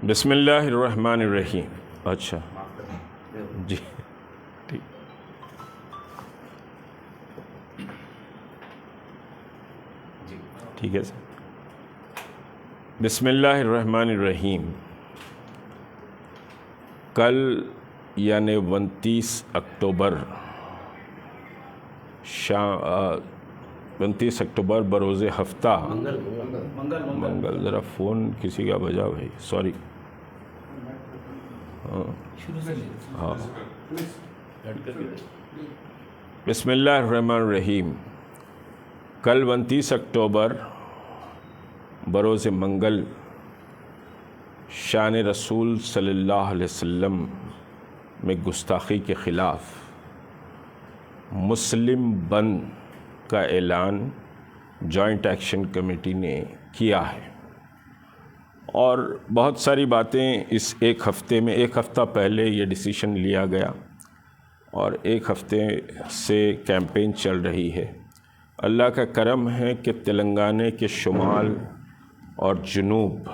بسم اللہ الرحمن الرحیم. اچھا جی ٹھیک ہے سر. بسم اللہ الرحمن الرحیم. کل یعنی 29 اکتوبر 29 اکتوبر بروز ہفتہ منگل. ذرا فون کسی کا بجا بھائی, سوری. ہاں بسم اللہ الرحمن الرحیم. کل 29 اکتوبر بروز منگل شان رسول صلی اللہ علیہ وسلم میں گستاخی کے خلاف مسلم بند کا اعلان جوائنٹ ایکشن کمیٹی نے کیا ہے, اور بہت ساری باتیں اس ایک ہفتہ پہلے یہ ڈیسیشن لیا گیا, اور ایک ہفتے سے کیمپین چل رہی ہے. اللہ کا کرم ہے کہ تلنگانہ کے شمال اور جنوب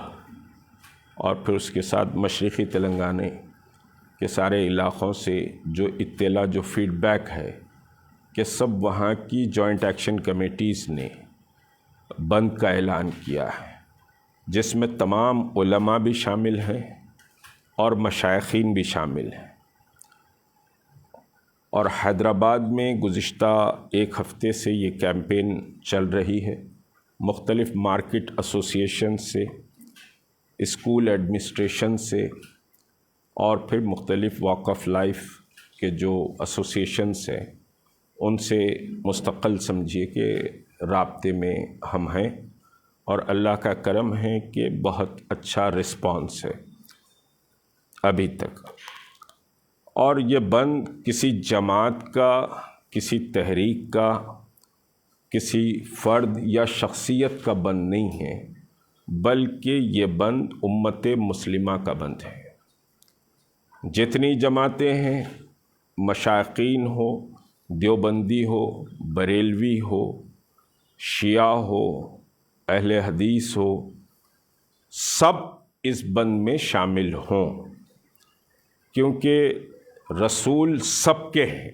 اور پھر اس کے ساتھ مشرقی تلنگانہ کے سارے علاقوں سے جو اطلاع, جو فیڈ بیک ہے کہ سب وہاں کی جوائنٹ ایکشن کمیٹیز نے بند کا اعلان کیا ہے, جس میں تمام علماء بھی شامل ہیں اور مشائخین بھی شامل ہیں. اور حیدرآباد میں گزشتہ ایک ہفتے سے یہ کیمپین چل رہی ہے. مختلف مارکیٹ ایسوسیشن سے, اسکول ایڈمنسٹریشن سے, اور پھر مختلف واک آف لائف کے جو ایسوسیشنس ہیں ان سے مستقل سمجھیے کہ رابطے میں ہم ہیں, اور اللہ کا کرم ہے کہ بہت اچھا رسپانس ہے ابھی تک. اور یہ بند کسی جماعت کا, کسی تحریک کا, کسی فرد یا شخصیت کا بند نہیں ہے, بلکہ یہ بند امت مسلمہ کا بند ہے. جتنی جماعتیں ہیں, مشائقین ہو, دیوبندی ہو, بریلوی ہو, شیعہ ہو, اہل حدیث ہو, سب اس بند میں شامل ہوں, کیونکہ رسول سب کے ہیں.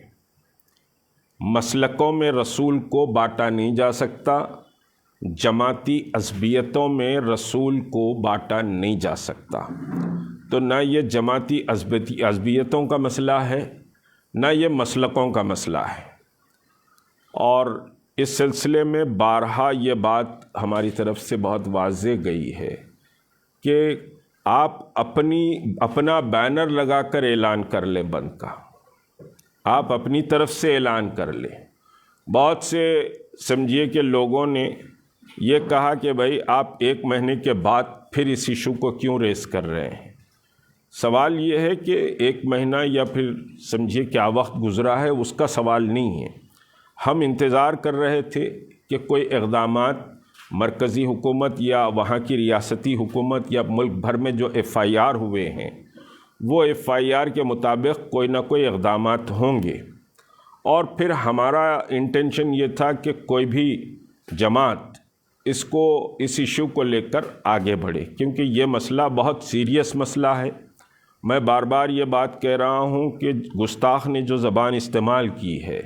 مسلکوں میں رسول کو بانٹا نہیں جا سکتا, جماعتی عصبیتوں میں رسول کو بانٹا نہیں جا سکتا. تو نہ یہ جماعتی عصبیتوں کا مسئلہ ہے, نہ یہ مسلکوں کا مسئلہ ہے. اور اس سلسلے میں بارہا یہ بات ہماری طرف سے بہت واضح گئی ہے کہ آپ اپنا بینر لگا کر اعلان کر لیں بند کا, آپ اپنی طرف سے اعلان کر لیں. بہت سے سمجھیے کہ لوگوں نے یہ کہا کہ بھائی آپ ایک مہینے کے بعد پھر اس ایشو کو کیوں ریز کر رہے ہیں. سوال یہ ہے کہ ایک مہینہ یا پھر سمجھیے کیا وقت گزرا ہے اس کا سوال نہیں ہے. ہم انتظار کر رہے تھے کہ کوئی اقدامات مرکزی حکومت یا وہاں کی ریاستی حکومت یا ملک بھر میں جو ایف آئی آر ہوئے ہیں وہ ایف آئی آر کے مطابق کوئی نہ کوئی اقدامات ہوں گے. اور پھر ہمارا انٹینشن یہ تھا کہ کوئی بھی جماعت اس ایشو کو لے کر آگے بڑھے, کیونکہ یہ مسئلہ بہت سیریس مسئلہ ہے. میں بار بار یہ بات کہہ رہا ہوں کہ گستاخ نے جو زبان استعمال کی ہے,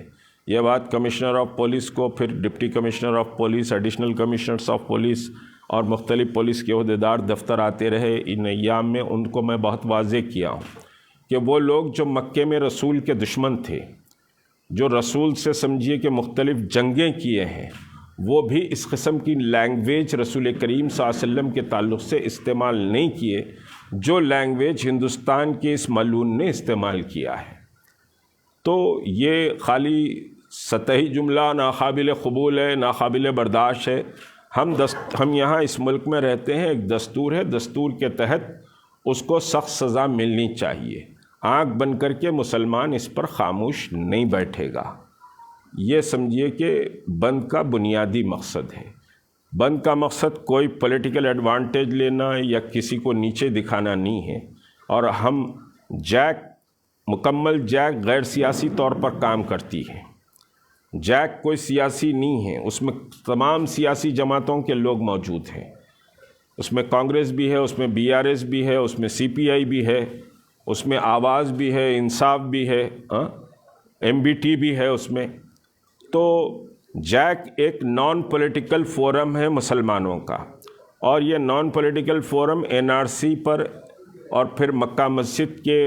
یہ بات کمشنر آف پولیس کو, پھر deputy commissioner of police, additional commissioners of police اور مختلف پولیس کے عہدیدار دفتر آتے رہے ان ایام میں, ان کو میں بہت واضح کیا ہوں کہ وہ لوگ جو مکے میں رسول کے دشمن تھے, جو رسول سے سمجھیے کہ مختلف جنگیں کیے ہیں, وہ بھی اس قسم کی لینگویج رسول کریم صلی اللہ علیہ وسلم کے تعلق سے استعمال نہیں کیے جو لینگویج ہندوستان کے اس ملعون نے استعمال کیا ہے. تو یہ خالی سطحی جملہ ناقابل قبول ہے, ناقابل برداشت ہے. ہم یہاں اس ملک میں رہتے ہیں, ایک دستور ہے, دستور کے تحت اس کو سخت سزا ملنی چاہیے. آنکھ بند کر کے مسلمان اس پر خاموش نہیں بیٹھے گا. یہ سمجھیے کہ بند کا بنیادی مقصد ہے. بند کا مقصد کوئی پولیٹیکل ایڈوانٹیج لینا یا کسی کو نیچے دکھانا نہیں ہے. اور ہم مکمل جیک غیر سیاسی طور پر کام کرتی ہے. جیک کوئی سیاسی نہیں ہے, اس میں تمام سیاسی جماعتوں کے لوگ موجود ہیں. اس میں کانگریس بھی ہے، اس میں BRS بھی ہے، اس میں CPI بھی ہے، اس میں آواز بھی ہے، انصاف بھی ہے، MBT بھی ہے اس میں۔ تو جیک ایک نان پولیٹیکل فورم ہے مسلمانوں کا، اور یہ نان پولیٹیکل فورم NRC پر اور پھر مکہ مسجد کے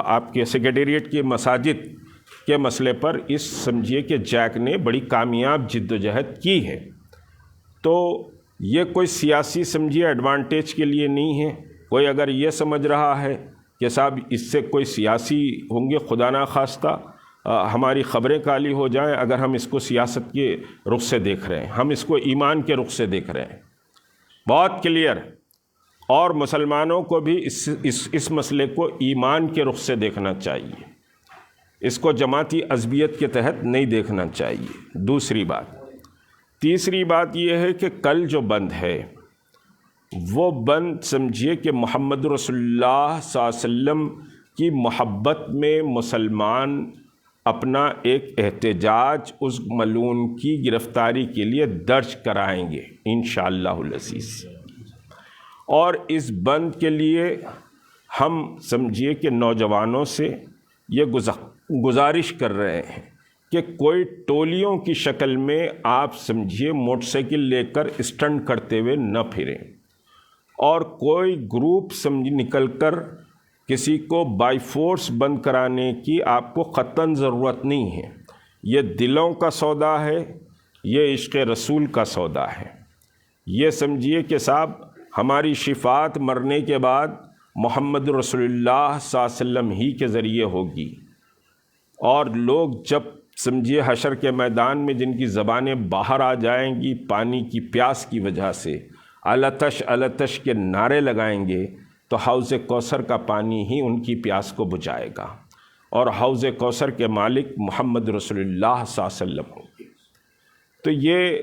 آپ کے سیکریٹریٹ کی مساجد کے مسئلے پر اس سمجھیے کہ جیک نے بڑی کامیاب جد و جہد کی ہے۔ تو یہ کوئی سیاسی سمجھیے ایڈوانٹیج کے لیے نہیں ہے۔ کوئی اگر یہ سمجھ رہا ہے کہ صاحب اس سے کوئی سیاسی ہوں گے، خدا نخواستہ ہماری خبریں کالی ہو جائیں اگر ہم اس کو سیاست کے رخ سے دیکھ رہے ہیں، ہم اس کو ایمان کے رخ سے دیکھ رہے ہیں، بہت کلیئر ہے۔ اور مسلمانوں کو بھی اس مسئلے کو ایمان کے رخ سے دیکھنا چاہیے، اس کو جماعتی عصبیت کے تحت نہیں دیکھنا چاہیے۔ دوسری بات، تیسری بات یہ ہے کہ کل جو بند ہے وہ بند سمجھیے کہ محمد رسول اللہ صلی اللہ علیہ وسلم کی محبت میں مسلمان اپنا ایک احتجاج اس ملعون کی گرفتاری کے لیے درج کرائیں گے انشاءاللہ العزیز۔ اور اس بند کے لیے ہم سمجھیے کہ نوجوانوں سے یہ گزارش کر رہے ہیں کہ کوئی ٹولیوں کی شکل میں آپ سمجھیے موٹر سائیکل لے کر اسٹنٹ کرتے ہوئے نہ پھریں، اور کوئی گروپ نکل کر کسی کو بائی فورس بند کرانے کی آپ کو قطعاً ضرورت نہیں ہے۔ یہ دلوں کا سودا ہے، یہ عشق رسول کا سودا ہے۔ یہ سمجھیے کہ صاحب ہماری شفاعت مرنے کے بعد محمد رسول اللہ صلی اللہ علیہ وسلم ہی کے ذریعے ہوگی، اور لوگ جب سمجھیے حشر کے میدان میں جن کی زبانیں باہر آ جائیں گی پانی کی پیاس کی وجہ سے، التش التش کے نعرے لگائیں گے، تو حوض کوثر کا پانی ہی ان کی پیاس کو بجھائے گا، اور حوض کوثر کے مالک محمد رسول اللہ صلی اللہ علیہ وسلم ہوں گے۔ تو یہ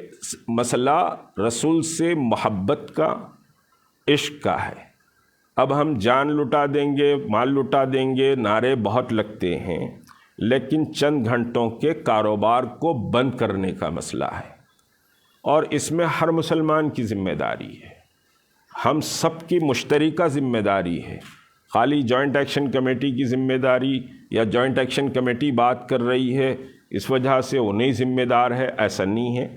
مسئلہ رسول سے محبت کا، عشق کا ہے۔ اب ہم جان لٹا دیں گے، مال لٹا دیں گے، نعرے بہت لگتے ہیں، لیکن چند گھنٹوں کے کاروبار کو بند کرنے کا مسئلہ ہے، اور اس میں ہر مسلمان کی ذمہ داری ہے، ہم سب کی مشترکہ ذمہ داری ہے۔ خالی جوائنٹ ایکشن کمیٹی کی ذمہ داری یا جوائنٹ ایکشن کمیٹی بات کر رہی ہے اس وجہ سے انہیں ذمہ دار ہے، ایسا نہیں ہے،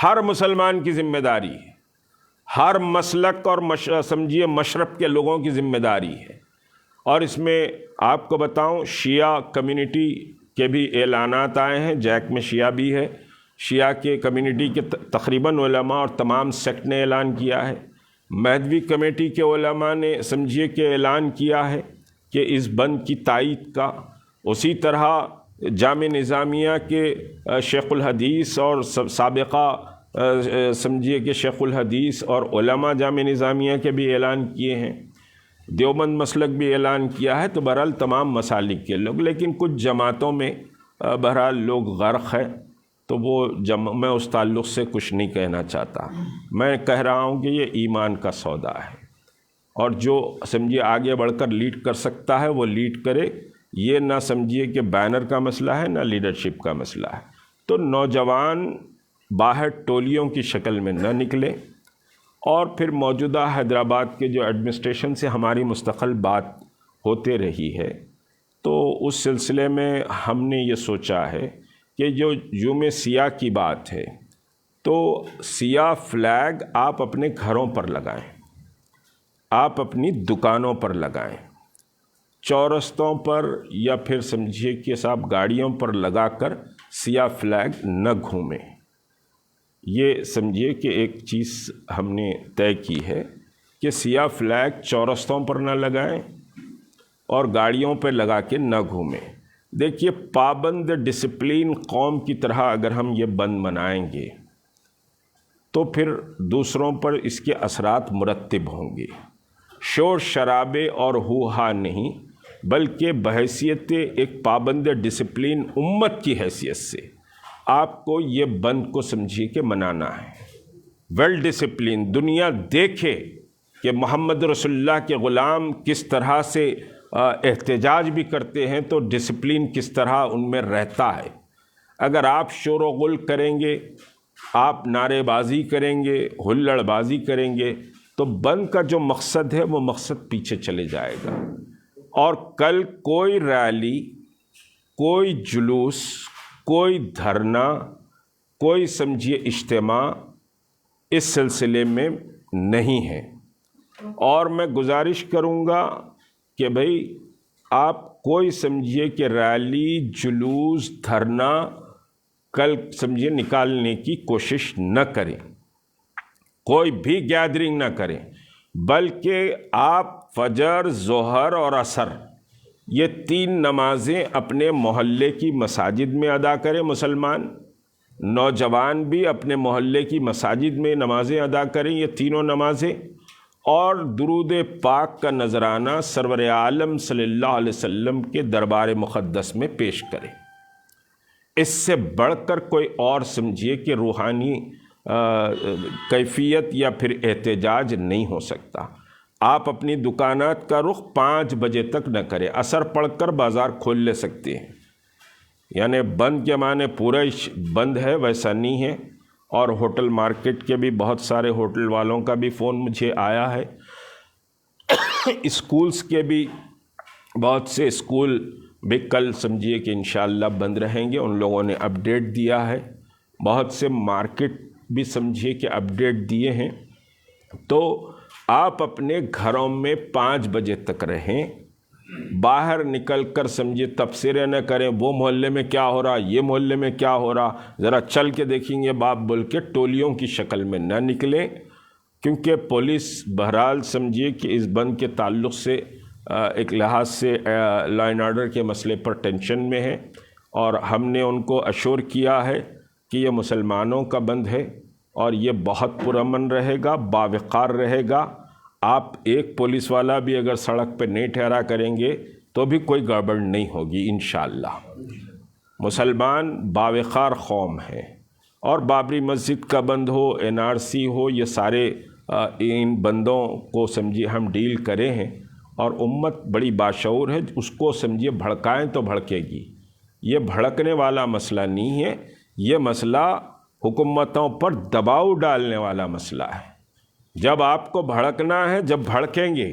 ہر مسلمان کی ذمہ داری ہے، ہر مسلک اور سمجھیے مشرب کے لوگوں کی ذمہ داری ہے۔ اور اس میں آپ کو بتاؤں شیعہ کمیونٹی کے بھی اعلانات آئے ہیں، جیک میں شیعہ بھی ہے، شیعہ کے کمیونٹی کے تقریباً علماء اور تمام سیکٹ نے اعلان کیا ہے، مہدوی کمیٹی کے علماء نے سمجھیے کہ اعلان کیا ہے کہ اس بند کی تائید کا، اسی طرح جامع نظامیہ کے شیخ الحدیث اور سابقہ سمجھیے کہ شیخ الحدیث اور علماء جامع نظامیہ کے بھی اعلان کیے ہیں، دیوبند مسلک بھی اعلان کیا ہے۔ تو بہرحال تمام مسالک کے لوگ، لیکن کچھ جماعتوں میں بہرحال لوگ غرق ہیں، تو وہ میں اس تعلق سے کچھ نہیں کہنا چاہتا، میں کہہ رہا ہوں کہ یہ ایمان کا سودا ہے، اور جو سمجھیے آگے بڑھ کر لیڈ کر سکتا ہے وہ لیڈ کرے، یہ نہ سمجھیے کہ بینر کا مسئلہ ہے نہ لیڈرشپ کا مسئلہ ہے۔ تو نوجوان باہر ٹولیوں کی شکل میں نہ نکلے، اور پھر موجودہ حیدرآباد کے جو ایڈمنسٹریشن سے ہماری مستقل بات ہوتے رہی ہے، تو اس سلسلے میں ہم نے یہ سوچا ہے کہ جو یوم سیاہ کی بات ہے، تو سیاہ فلیگ آپ اپنے گھروں پر لگائیں، آپ اپنی دکانوں پر لگائیں، چورستوں پر یا پھر سمجھیے کہ صاحب گاڑیوں پر لگا کر سیاہ فلیگ نہ گھومیں۔ یہ سمجھیے کہ ایک چیز ہم نے طے کی ہے کہ سیاہ فلیگ چورستوں پر نہ لگائیں اور گاڑیوں پہ لگا کے نہ گھومیں۔ دیکھیے پابند ڈسپلین قوم کی طرح اگر ہم یہ بند منائیں گے تو پھر دوسروں پر اس کے اثرات مرتب ہوں گے، شور شرابے اور ہو ہا نہیں، بلکہ بحیثیت ایک پابند ڈسپلین امت کی حیثیت سے آپ کو یہ بند کو سمجھیے کہ منانا ہے۔ ویل ڈسپلین، دنیا دیکھے کہ محمد رسول اللہ کے غلام کس طرح سے احتجاج بھی کرتے ہیں، تو ڈسپلین کس طرح ان میں رہتا ہے۔ اگر آپ شور و غل کریں گے آپ نعرے بازی کریں گے، ہلڑ بازی کریں گے تو بند کا جو مقصد ہے وہ مقصد پیچھے چلے جائے گا، اور کل کوئی ریلی، کوئی جلوس، کوئی دھرنا، کوئی سمجھیے اجتماع اس سلسلے میں نہیں ہے۔ اور میں گزارش کروں گا کہ بھئی آپ کوئی سمجھیے کہ ریلی، جلوس، دھرنا کل سمجھیے نکالنے کی کوشش نہ کریں، کوئی بھی گیدرنگ نہ کریں، بلکہ آپ فجر، ظہر اور عصر یہ 3 نمازیں اپنے محلے کی مساجد میں ادا کریں۔ مسلمان نوجوان بھی اپنے محلے کی مساجد میں نمازیں ادا کریں، یہ تینوں نمازیں، اور درود پاک کا نذرانہ سرور عالم صلی اللہ علیہ وسلم کے دربار مقدس میں پیش کریں۔ اس سے بڑھ کر کوئی اور سمجھیے کہ روحانی کیفیت یا پھر احتجاج نہیں ہو سکتا۔ آپ اپنی دکانات کا رخ 5 بجے تک نہ کریں، عصر پڑھ کر بازار کھول لے سکتے ہیں، یعنی بند کے معنی پورا بند ہے ویسا نہیں ہے۔ اور ہوٹل مارکیٹ کے بھی بہت سارے ہوٹل والوں کا بھی فون مجھے آیا ہے، اسکولز کے بھی بہت سے اسکول بھی کل سمجھیے کہ انشاءاللہ بند رہیں گے، ان لوگوں نے اپڈیٹ دیا ہے۔ بہت سے مارکیٹ بھی سمجھیے کہ اپڈیٹ دیے ہیں۔ تو آپ اپنے گھروں میں 5 بجے تک رہیں، باہر نکل کر سمجھیے تبصرے نہ کریں، وہ محلے میں کیا ہو رہا، یہ محلے میں کیا ہو رہا، ذرا چل کے دیکھیں گے باپ بول کے ٹولیوں کی شکل میں نہ نکلیں، کیونکہ پولیس بہرحال سمجھیے کہ اس بند کے تعلق سے ایک لحاظ سے لا اینڈ آرڈر کے مسئلے پر ٹینشن میں ہے، اور ہم نے ان کو اشور کیا ہے کہ یہ مسلمانوں کا بند ہے اور یہ بہت پرامن رہے گا، باوقار رہے گا۔ آپ ایک پولیس والا بھی اگر سڑک پہ نہیں ٹھہرا کریں گے تو بھی کوئی گڑبڑ نہیں ہوگی انشاءاللہ۔ مسلمان باوقار قوم ہے، اور بابری مسجد کا بند ہو، NRC ہو، یہ سارے ان بندوں کو سمجھیے ہم ڈیل کرے ہیں، اور امت بڑی باشعور ہے، اس کو سمجھیے بھڑکائیں تو بھڑکے گی۔ یہ بھڑکنے والا مسئلہ نہیں ہے، یہ مسئلہ حکومتوں پر دباؤ ڈالنے والا مسئلہ ہے۔ جب آپ کو بھڑکنا ہے، جب بھڑکیں گے،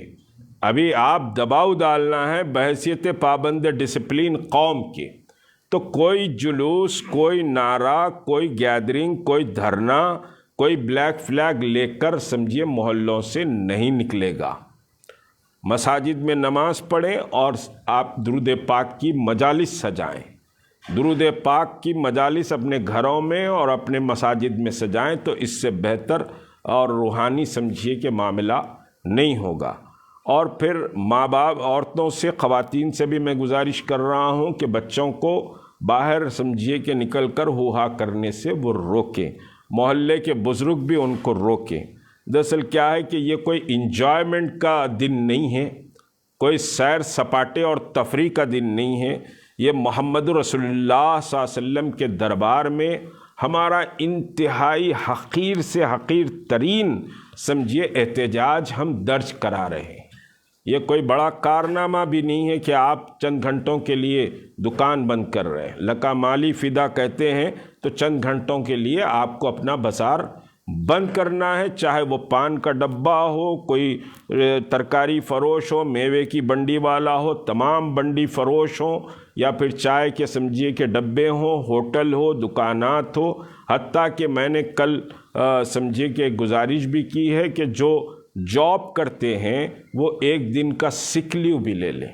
ابھی آپ دباؤ ڈالنا ہے بحیثیت پابند ڈسپلین قوم کے، تو کوئی جلوس، کوئی نعرہ، کوئی گیدرنگ، کوئی دھرنا، کوئی بلیک فلیگ لے کر سمجھیے محلوں سے نہیں نکلے گا۔ مساجد میں نماز پڑھیں اور آپ درود پاک کی مجالس سجائیں، درود پاک کی مجالس اپنے گھروں میں اور اپنے مساجد میں سجائیں، تو اس سے بہتر اور روحانی سمجھیے کہ معاملہ نہیں ہوگا۔ اور پھر ماں باپ، عورتوں سے، خواتین سے بھی میں گزارش کر رہا ہوں کہ بچوں کو باہر سمجھیے کہ نکل کر ہو کرنے سے وہ روکیں، محلے کے بزرگ بھی ان کو روکیں۔ دراصل کیا ہے کہ یہ کوئی انجوائمنٹ کا دن نہیں ہے، کوئی سیر سپاٹے اور تفریح کا دن نہیں ہے، یہ محمد رسول اللہ صلی اللہ علیہ وسلم کے دربار میں ہمارا انتہائی حقیر سے حقیر ترین سمجھیے احتجاج ہم درج کرا رہے ہیں۔ یہ کوئی بڑا کارنامہ بھی نہیں ہے کہ آپ چند گھنٹوں کے لیے دکان بند کر رہے ہیں، لکا مالی فدا کہتے ہیں، تو چند گھنٹوں کے لیے آپ کو اپنا بازار بند کرنا ہے، چاہے وہ پان کا ڈبہ ہو، کوئی ترکاری فروش ہو، میوے کی بنڈی والا ہو، تمام بنڈی فروش ہوں، یا پھر چائے کے سمجھیے کہ ڈبے ہوں، ہوٹل ہو، دکانات ہو۔ حتیٰ کہ میں نے کل سمجھیے کہ گزارش بھی کی ہے کہ جو جاب کرتے ہیں وہ 1 دن کا سک لیو بھی لے لیں،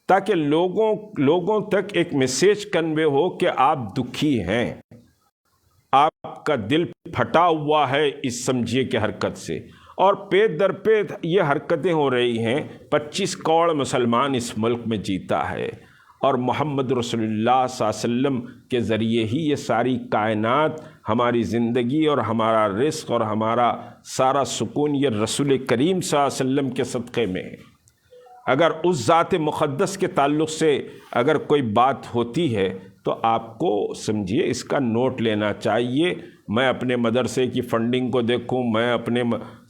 تاکہ لوگوں تک ایک میسیج کنوے ہو کہ آپ دکھی ہیں، آپ کا دل پھٹا ہوا ہے اس سمجھیے کہ حرکت سے، اور پے در پے یہ حرکتیں ہو رہی ہیں۔ 25 کروڑ مسلمان اس ملک میں جیتا ہے، اور محمد رسول اللہ صلی اللہ علیہ وسلم کے ذریعے ہی یہ ساری کائنات، ہماری زندگی اور ہمارا رزق اور ہمارا سارا سکون یہ رسول کریم صلی اللہ علیہ وسلم کے صدقے میں ہے۔ اگر اس ذات مقدس کے تعلق سے اگر کوئی بات ہوتی ہے تو آپ کو سمجھیے اس کا نوٹ لینا چاہیے۔ میں اپنے مدرسے کی فنڈنگ کو دیکھوں، میں اپنے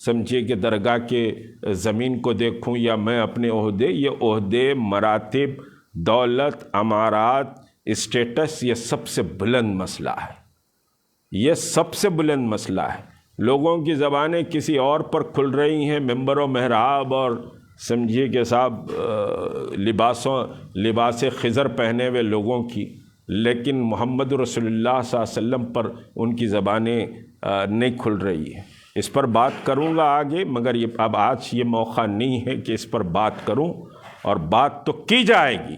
سمجھیے کہ درگاہ کے زمین کو دیکھوں، یا میں اپنے عہدے، یہ عہدے، مراتب، دولت، امارات، اسٹیٹس، یہ سب سے بلند مسئلہ ہے۔ یہ سب سے بلند مسئلہ ہے۔ لوگوں کی زبانیں کسی اور پر کھل رہی ہیں، ممبر و محراب اور سمجھیے کہ صاحب لباس خضر پہنے ہوئے لوگوں کی، لیکن محمد رسول اللہ صلی اللہ علیہ وسلم پر ان کی زبانیں نہیں کھل رہی ہیں۔ اس پر بات کروں گا آگے، مگر اب آج یہ موقع نہیں ہے کہ اس پر بات کروں، اور بات تو کی جائے گی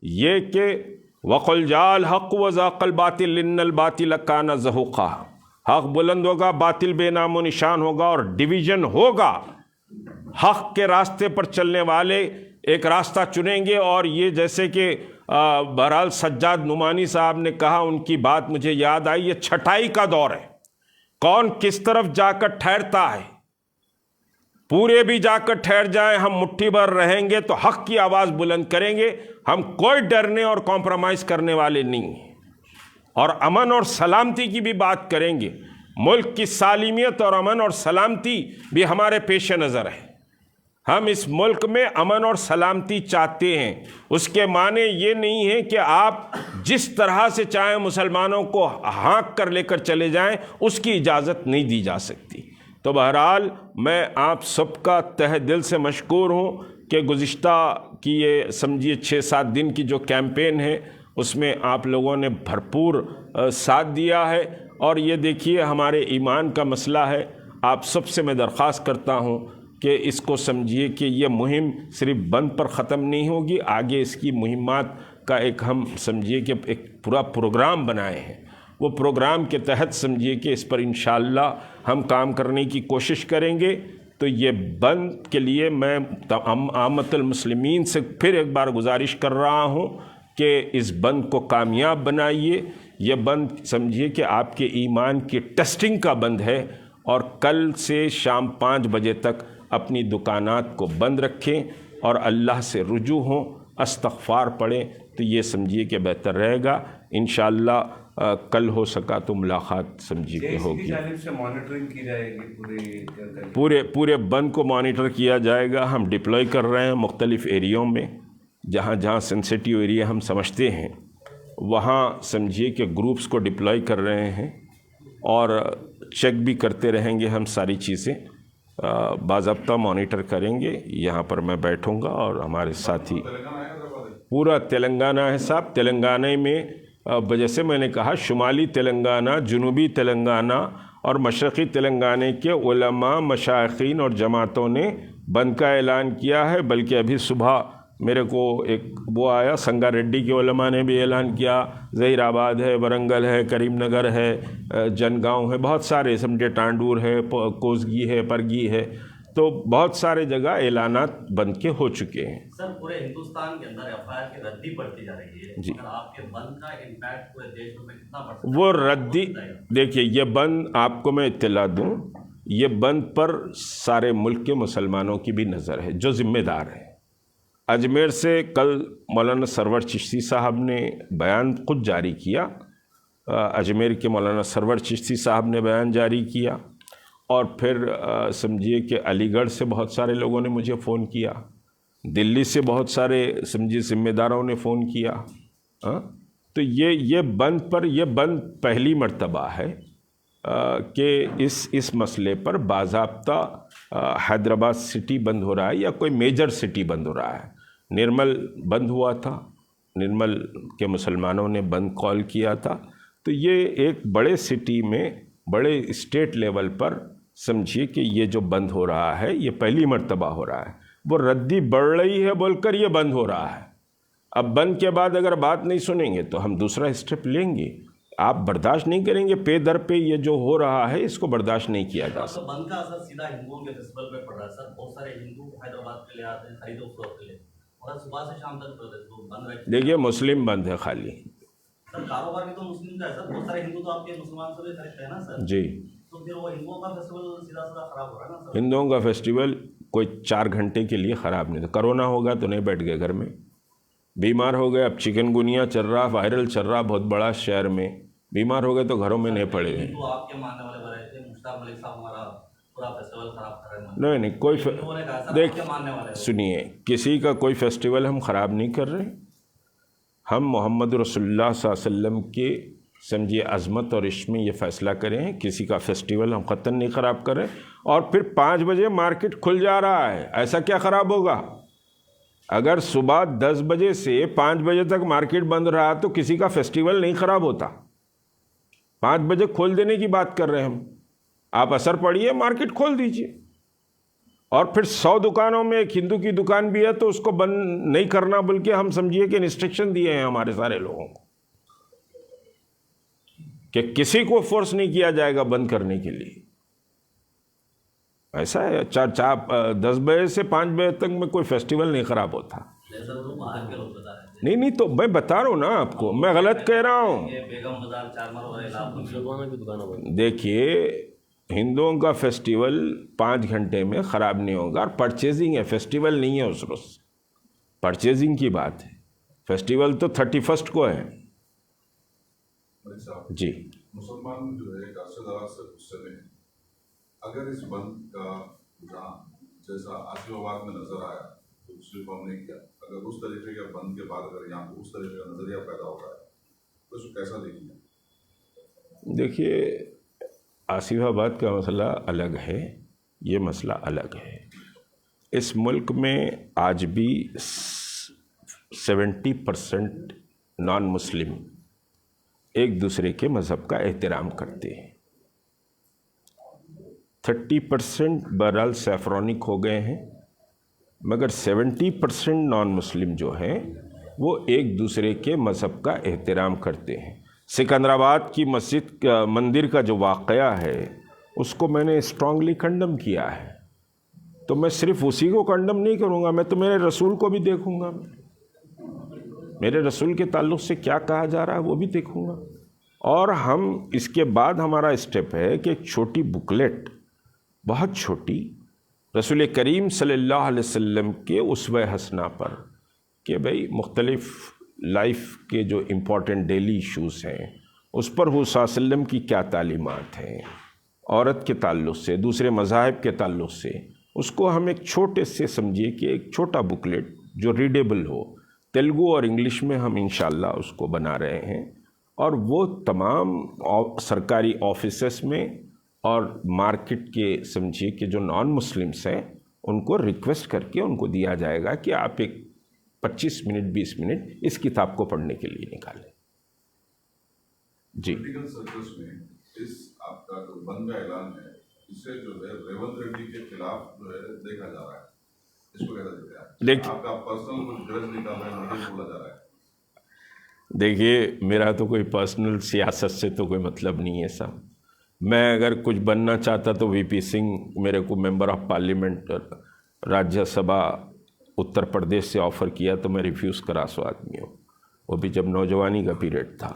یہ کہ وَقُلْ جَاءَ الْحَقُّ وَزَهَقَ الْبَاطِلُ إِنَّ الْبَاطِلَ كَانَ زَهُوقًا۔ حق بلند ہوگا، باطل بے نام و نشان ہوگا، اور ڈویژن ہوگا۔ حق کے راستے پر چلنے والے ایک راستہ چنیں گے، اور یہ جیسے کہ بہرحال سجاد نعمانی صاحب نے کہا، ان کی بات مجھے یاد آئی، یہ چھٹائی کا دور ہے، کون کس طرف جا کر ٹھہرتا ہے۔ پورے بھی جا کر ٹھہر جائیں، ہم مٹھی بھر رہیں گے تو حق کی آواز بلند کریں گے، ہم کوئی ڈرنے اور کمپرومائز کرنے والے نہیں ہیں، اور امن اور سلامتی کی بھی بات کریں گے۔ ملک کی سالمیت اور امن اور سلامتی بھی ہمارے پیش نظر ہے۔ ہم اس ملک میں امن اور سلامتی چاہتے ہیں۔ اس کے معنی یہ نہیں ہے کہ آپ جس طرح سے چاہیں مسلمانوں کو ہانک کر لے کر چلے جائیں، اس کی اجازت نہیں دی جا سکتی۔ تو بہرحال میں آپ سب کا تہ دل سے مشکور ہوں کہ گزشتہ کی یہ سمجھیے 6-7 دن کی جو کیمپین ہے، اس میں آپ لوگوں نے بھرپور ساتھ دیا ہے، اور یہ دیکھیے ہمارے ایمان کا مسئلہ ہے۔ آپ سب سے میں درخواست کرتا ہوں کہ اس کو سمجھیے کہ یہ مہم صرف بند پر ختم نہیں ہوگی، آگے اس کی مہمات کا ایک ہم سمجھیے کہ ایک پورا پروگرام بنائے ہیں۔ وہ پروگرام کے تحت سمجھیے کہ اس پر انشاءاللہ ہم کام کرنے کی کوشش کریں گے۔ تو یہ بند کے لیے میں عامت المسلمین سے پھر ایک بار گزارش کر رہا ہوں کہ اس بند کو کامیاب بنائیے۔ یہ بند سمجھیے کہ آپ کے ایمان کی ٹیسٹنگ کا بند ہے، اور کل سے شام 5 بجے تک اپنی دکانات کو بند رکھیں اور اللہ سے رجوع ہوں، استغفار پڑھیں، تو یہ سمجھیے کہ بہتر رہے گا۔ انشاءاللہ کل ہو سکا تو ملاقات سمجھیے کہ ہوگی۔ جانب سے مانیٹرنگ کی جائے گی، پورے بند کو مانیٹر کیا جائے گا۔ ہم ڈپلوائے کر رہے ہیں مختلف ایریوں میں، جہاں جہاں سینسیٹیو ایریا ہم سمجھتے ہیں، وہاں سمجھیے کہ گروپس کو ڈپلوائے کر رہے ہیں، اور چیک بھی کرتے رہیں گے ہم ساری چیزیں، باضابطہ مانیٹر کریں گے۔ یہاں پر میں بیٹھوں گا اور ہمارے ساتھی پورا تلنگانہ ہے صاحب۔ تلنگانہ میں جیسے میں نے کہا، شمالی تلنگانہ، جنوبی تلنگانہ اور مشرقی تلنگانہ کے علماء، مشائخین اور جماعتوں نے بند کا اعلان کیا ہے۔ بلکہ ابھی صبح میرے کو ایک وہ آیا، سنگا ریڈی کے علماء نے بھی اعلان کیا، ظہیر آباد ہے، ورنگل ہے، کریم نگر ہے، جنگاؤں ہے، بہت سارے سمجھے، ٹانڈور ہے، کوسگی ہے، پرگی ہے، تو بہت سارے جگہ اعلانات بند کے ہو چکے ہیں۔ سر پورے ہندوستان کے اندر FIR کی ردی بڑھتی جا رہی ہے، جی، آپ کے بند کا امپیکٹ پورے دیش میں کتنا پڑ سکتا ہے؟ وہ ردی دیکھیے، یہ بند آپ کو میں اطلاع دوں، یہ بند پر سارے ملک کے مسلمانوں کی بھی نظر ہے جو ذمہ دار ہیں۔ اجمیر سے کل مولانا سرور چشتی صاحب نے بیان خود جاری کیا، اجمیر کے مولانا سرور چشتی صاحب نے بیان جاری کیا، اور پھر سمجھیے کہ علی گڑھ سے بہت سارے لوگوں نے مجھے فون کیا، دلی سے بہت سارے سمجھیے ذمہ داروں نے فون کیا۔ تو یہ بند پہلی مرتبہ ہے کہ اس مسئلے پر باضابطہ حیدرآباد سٹی بند ہو رہا ہے یا کوئی میجر سٹی بند ہو رہا ہے۔ نرمل بند ہوا تھا، نرمل کے مسلمانوں نے بند کال کیا تھا، تو یہ ایک بڑے سٹی میں، بڑے اسٹیٹ لیول پر سمجھیے کہ یہ جو بند ہو رہا ہے یہ پہلی مرتبہ ہو رہا ہے۔ وہ ردی بڑھ رہی ہے بول کر یہ بند ہو رہا ہے۔ اب بند کے بعد اگر بات نہیں سنیں گے تو ہم دوسرا اسٹیپ لیں گے۔ آپ برداشت نہیں کریں گے، پے در پہ یہ جو ہو رہا ہے اس کو برداشت نہیں کیا جا سکتا۔ بند کا اثر سیدھا ہندوؤں کے فیسٹیول پہ پڑ رہا ہے سر۔ بہت سارے ہندو حیدرآباد کے لیے آتے ہیں خرید و فروخت کے لیے، اور صبح سے شام تک بند رہتے ہیں۔ دیکھیے مسلم بند ہے خالی سر، کاروبار بھی تو مسلم کا ہے سر، بہت سارے ہندو تو آپ کے مسلمان سے بھی خریدتے ہیں نا سر۔ جی، تو پھر وہ ہندوؤں کا فیسٹیول سیدھا خراب ہو رہا ہے نا سر۔ ہندوؤں کا فیسٹیول کوئی 4 گھنٹے کے لیے خراب نہیں تھا۔ کرونا ہوگا تو نہیں بیٹھ گئے گھر میں، بیمار ہو گئے، اب چکن گنیا چل رہا، وائرل چل رہا بہت بڑا شہر میں، بیمار ہو گئے تو گھروں میں نہیں پڑے گئے۔ تو آپ کے ماننے والے بڑے تھے، مشتاق ملک صاحب ہمارا پورا فیسٹیول خراب کر رہے ہیں۔ نہیں کوئی دیکھ سنیے، کسی کا کوئی فیسٹیول ہم خراب نہیں کر رہے۔ ہم محمد رسول اللہ صلی اللہ علیہ وسلم کے سمجھیے عظمت اور عشق میں یہ فیصلہ کریں کسی کا فیسٹیول ہم قطعاً نہیں خراب کریں. اور پھر 5 بجے مارکیٹ کھل جا رہا ہے، ایسا کیا خراب ہوگا؟ اگر صبح 10 بجے سے 5 بجے تک مارکیٹ بند رہا تو کسی کا فیسٹیول نہیں خراب ہوتا. 5 بجے کھول دینے کی بات کر رہے ہیں ہم. آپ اثر پڑھیے، مارکیٹ کھول دیجئے. اور پھر 100 دکانوں میں ایک ہندو کی دکان بھی ہے تو اس کو بند نہیں کرنا، بلکہ ہم سمجھیے کہ انسٹرکشن دیے ہیں ہمارے سارے لوگوں کو کہ کسی کو فورس نہیں کیا جائے گا بند کرنے کے لیے. ایسا ہے 10 بجے سے 5 بجے تک میں کوئی فیسٹیول نہیں خراب ہوتا. نہیں تو میں بتا رہا ہوں نا آپ کو، میں غلط کہہ رہا ہوں. دیکھیے ہندوؤں کا فیسٹیول 5 گھنٹے میں خراب نہیں ہوگا. اور پرچیزنگ ہے، فیسٹیول نہیں ہے اس روز. پرچیزنگ کی بات ہے. فیسٹیول تو 31 کو ہے. جی مسلمان جو ہے عرصے سے غصے میں، اگر اس بند کا رجحان جیسا آصف آباد میں نظر آیا تو صرف ہم نے کیا، اگر اس طریقے کے بند کے بعد اگر یہاں اس طریقے کا نظریہ پیدا ہوتا ہے تو اس کو کیسا دیکھیں گے؟ دیکھیے آصف آباد کا مسئلہ الگ ہے، یہ مسئلہ الگ ہے. اس ملک میں آج بھی 70% نان مسلم ایک دوسرے کے مذہب کا احترام کرتے ہیں. 30% بہرحال سیفرونک ہو گئے ہیں، مگر 70% نان مسلم جو ہیں وہ ایک دوسرے کے مذہب کا احترام کرتے ہیں. سکندرآباد کی مندر کا جو واقعہ ہے اس کو میں نے اسٹرانگلی کنڈم کیا ہے. تو میں صرف اسی کو کنڈم نہیں کروں گا، میں تو میرے رسول کو بھی دیکھوں گا. میرے رسول کے تعلق سے کیا کہا جا رہا ہے وہ بھی دیکھوں گا. اور ہم اس کے بعد ہمارا اسٹیپ ہے کہ ایک چھوٹی بکلیٹ، بہت چھوٹی، رسول کریم صلی اللہ علیہ وسلم کے اسوہ حسنہ پر کہ بھئی مختلف لائف کے جو امپورٹنٹ ڈیلی ایشوز ہیں اس پر حضور صلی اللہ علیہ وسلم کی کیا تعلیمات ہیں، عورت کے تعلق سے، دوسرے مذاہب کے تعلق سے، اس کو ہم ایک چھوٹے سے سمجھیے کہ ایک چھوٹا بکلیٹ جو ریڈیبل ہو، تیلگو اور انگلش میں ہم انشاءاللہ اس کو بنا رہے ہیں. اور وہ تمام سرکاری آفیسز میں اور مارکیٹ کے سمجھیے کہ جو نان مسلمس ہیں ان کو ریکویسٹ کر کے ان کو دیا جائے گا کہ آپ ایک 25 منٹ 20 منٹ اس کتاب کو پڑھنے کے لیے نکالیں. جی پولیٹیکل سرکلز میں اس آپ کا جو بند کا اعلان ہے اسے جو ہے ریونت ریڈی کے خلاف جو ہے دیکھا جا رہا ہے، اس کو کیسا دیکھا ہے؟ آپ کا پرسنل کچھ گرج نکال رہا ہے، نہیں بولا جا رہا ہے. دیکھیے میرا تو کوئی پرسنل سیاست سے تو کوئی مطلب نہیں ہے صاحب. میں اگر کچھ بننا چاہتا تو وی پی سنگھ میرے کو member of parliament Rajya Sabha Uttar Pradesh سے آفر کیا تو میں ریفیوز کرا سو آدمی ہوں. وہ بھی جب نوجوانی کا پیریڈ تھا.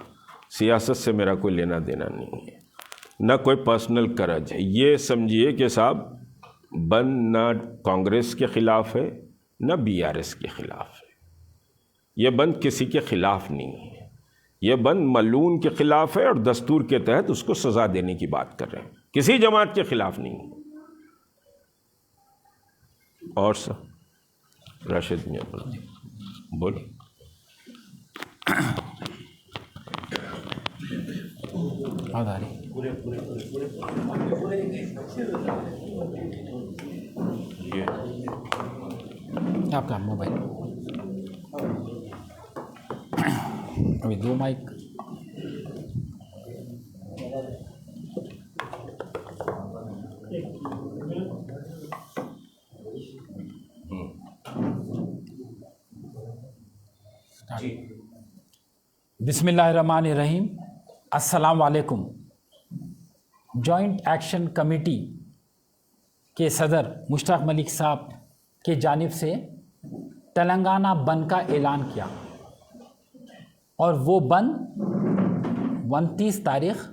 سیاست سے میرا کوئی لینا دینا نہیں ہے، نہ کوئی پرسنل کرج ہے. یہ سمجھیے کہ صاحب بند نہ کانگریس کے خلاف ہے نہ بی آر ایس کے خلاف ہے. یہ بند کسی کے خلاف نہیں ہے، یہ بند ملعون کے خلاف ہے اور دستور کے تحت اس کو سزا دینے کی بات کر رہے ہیں، کسی جماعت کے خلاف نہیں. اور سر راشد میاں بولو. آپ کا موبائل ابھی 2 مائک. بسم اللہ الرحمن الرحیم. السلام علیکم. جوائنٹ ایکشن کمیٹی کے صدر مشتاق ملک صاحب کی جانب سے تلنگانہ بند کا اعلان کیا اور وہ بند 29 تاریخ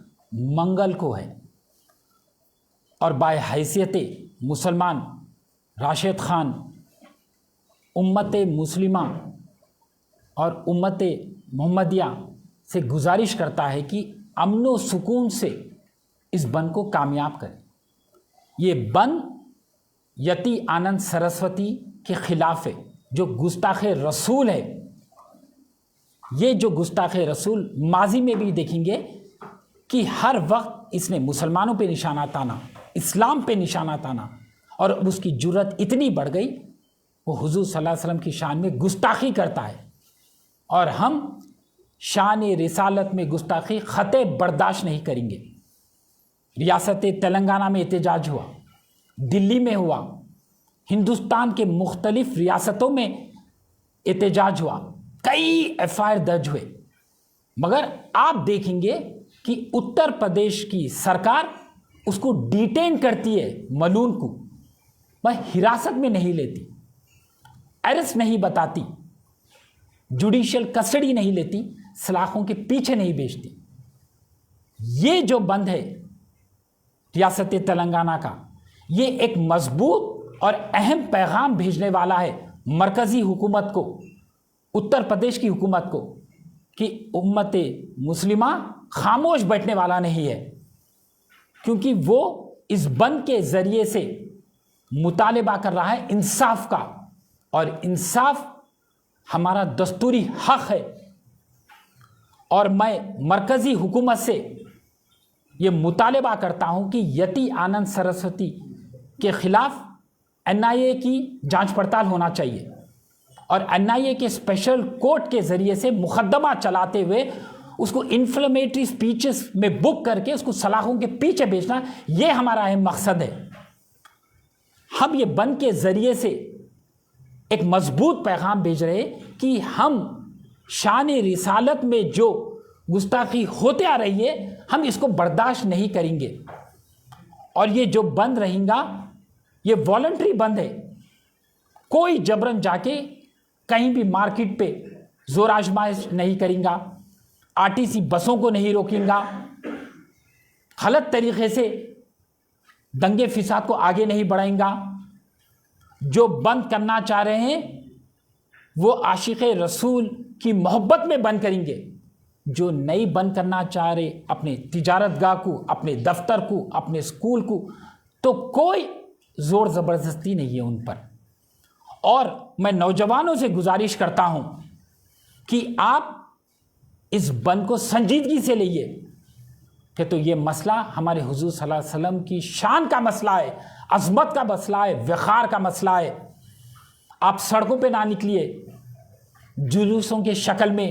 منگل کو ہے. اور بحیثیت مسلمان راشد خان امت مسلمہ اور امت محمدیہ سے گزارش کرتا ہے کہ امن و سکون سے اس بند کو کامیاب کریں. یہ بند یتی آنند سرسوتی کے خلاف ہے جو گستاخ رسول ہے. یہ جو گستاخ رسول ماضی میں بھی دیکھیں گے کہ ہر وقت اس نے مسلمانوں پہ نشانہ تانا، اسلام پہ نشانہ تانا، اور اب اس کی جرت اتنی بڑھ گئی وہ حضور صلی اللہ علیہ وسلم کی شان میں گستاخی کرتا ہے، اور ہم شان رسالت میں گستاخی خطے برداشت نہیں کریں گے۔ ریاست تلنگانہ میں احتجاج ہوا، دلی میں ہوا، ہندوستان کے مختلف ریاستوں میں احتجاج ہوا، کئی FIR درج ہوئے، مگر آپ دیکھیں گے کہ اتر پردیش کی سرکار اس کو ڈیٹین کرتی ہے، ملون کو وہ حراست میں نہیں لیتی، ایرسٹ نہیں بتاتی، جوڈیشل کسٹڈی نہیں لیتی، سلاخوں کے پیچھے نہیں بھیجتی۔ یہ جو بند ہے ریاست تلنگانہ کا، یہ ایک مضبوط اور اہم پیغام بھیجنے والا ہے مرکزی حکومت کو، اتر پردیش کی حکومت کو، کہ امت مسلمہ خاموش بیٹھنے والا نہیں ہے، کیونکہ وہ اس بند کے ذریعے سے مطالبہ کر رہا ہے انصاف کا، اور انصاف ہمارا دستوری حق ہے۔ اور میں مرکزی حکومت سے یہ مطالبہ کرتا ہوں کہ یتی آنند سرسوتی کے خلاف NIA کی جانچ پڑتال ہونا چاہیے، اور NIA کے اسپیشل کورٹ کے ذریعے سے مقدمہ چلاتے ہوئے اس کو انفلیمیٹری سپیچز میں بک کر کے اس کو سلاخوں کے پیچھے بھیجنا، یہ ہمارا اہم مقصد ہے۔ ہم یہ بند کے ذریعے سے ایک مضبوط پیغام بھیج رہے کہ ہم شان رسالت میں جو گستاخی ہوتے آ رہی ہے ہم اس کو برداشت نہیں کریں گے، اور یہ جو بند رہیں گا یہ والنٹری بند ہے، کوئی جبرن جا کے کہیں بھی مارکیٹ پہ زور آزمائش نہیں کریں گا، RTC بسوں کو نہیں روکیں گا، غلط طریقے سے دنگے فساد کو آگے نہیں بڑھائیں گا۔ جو بند کرنا چاہ رہے ہیں وہ عاشق رسول کی محبت میں بند کریں گے، جو نہیں بند کرنا چاہ رہے اپنے تجارت گاہ کو، اپنے دفتر کو، اپنے اسکول کو، تو کوئی زور زبردستی نہیں ہے ان پر۔ اور میں نوجوانوں سے گزارش کرتا ہوں کہ آپ اس بند کو سنجیدگی سے لئیے، کہ تو یہ مسئلہ ہمارے حضور صلی اللہ علیہ وسلم کی شان کا مسئلہ ہے، عظمت کا مسئلہ ہے، وقار کا مسئلہ ہے۔ آپ سڑکوں پہ نہ نکلیے، جلوسوں کے شکل میں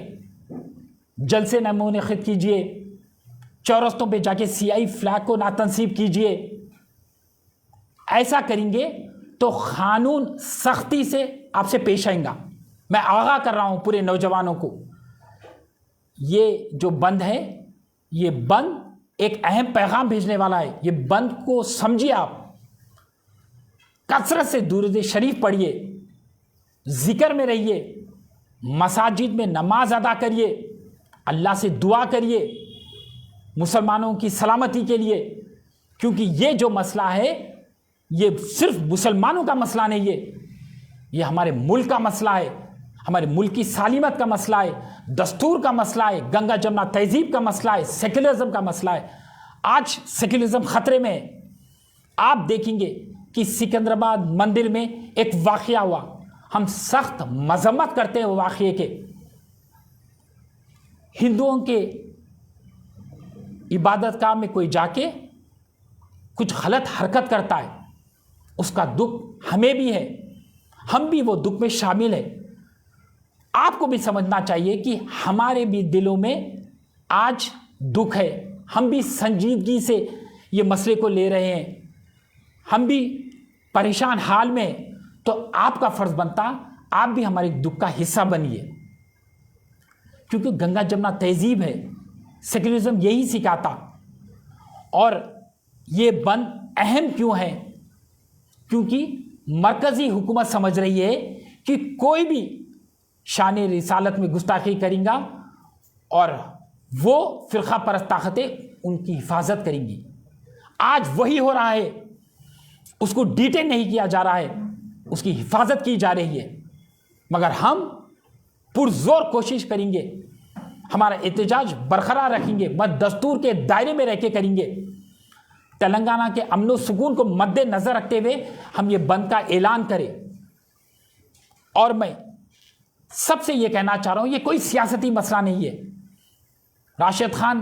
جلسے نہ منعقد کیجئے، چورستوں پہ جا کے CI فلیگ کو نہ تنصیب کیجئے۔ ایسا کریں گے تو قانون سختی سے آپ سے پیش آئیں گا۔ میں آگاہ کر رہا ہوں پورے نوجوانوں کو، یہ جو بند ہے یہ بند ایک اہم پیغام بھیجنے والا ہے۔ یہ بند کو سمجھیے، آپ کثرت سے درود شریف پڑھیے، ذکر میں رہیے، مساجد میں نماز ادا کریے، اللہ سے دعا کریے مسلمانوں کی سلامتی کے لیے، کیونکہ یہ جو مسئلہ ہے یہ صرف مسلمانوں کا مسئلہ نہیں ہے، یہ ہمارے ملک کا مسئلہ ہے، ہمارے ملک کی سالمت کا مسئلہ ہے، دستور کا مسئلہ ہے، گنگا جمنا تہذیب کا مسئلہ ہے، سیکولرزم کا مسئلہ ہے۔ آج سیکولرزم خطرے میں ہے۔ آپ دیکھیں گے کہ سکندرآباد مندر میں ایک واقعہ ہوا، ہم سخت مذمت کرتے ہیں وہ واقعے کے۔ ہندوؤں کے عبادت گاہ میں کوئی جا کے کچھ غلط حرکت کرتا ہے، اس کا دکھ ہمیں بھی ہے، ہم بھی وہ دکھ میں شامل ہیں۔ آپ کو بھی سمجھنا چاہیے کہ ہمارے بھی دلوں میں آج دکھ ہے، ہم بھی سنجیدگی سے یہ مسئلے کو لے رہے ہیں، ہم بھی پریشان حال میں، تو آپ کا فرض بنتا آپ بھی ہمارے دکھ کا حصہ بنیے، کیونکہ گنگا جمنا تہذیب ہے، سیکولرزم یہی سکھاتا۔ اور یہ بند اہم کیوں ہے؟ کیونکہ مرکزی حکومت سمجھ رہی ہے کہ کوئی بھی شان رسالت میں گستاخی کریں گا اور وہ فرقہ پرست طاقتیں ان کی حفاظت کریں گی۔ آج وہی ہو رہا ہے، اس کو ڈیٹین نہیں کیا جا رہا ہے، اس کی حفاظت کی جا رہی ہے، مگر ہم پرزور کوشش کریں گے، ہمارا احتجاج برقرار رکھیں گے، بس دستور کے دائرے میں رہ کے کریں گے۔ تلنگانہ کے امن و سکون کو مد نظر رکھتے ہوئے ہم یہ بند کا اعلان کریں۔ اور میں سب سے یہ کہنا چاہ رہا ہوں، یہ کوئی سیاسی مسئلہ نہیں ہے۔ راشد خان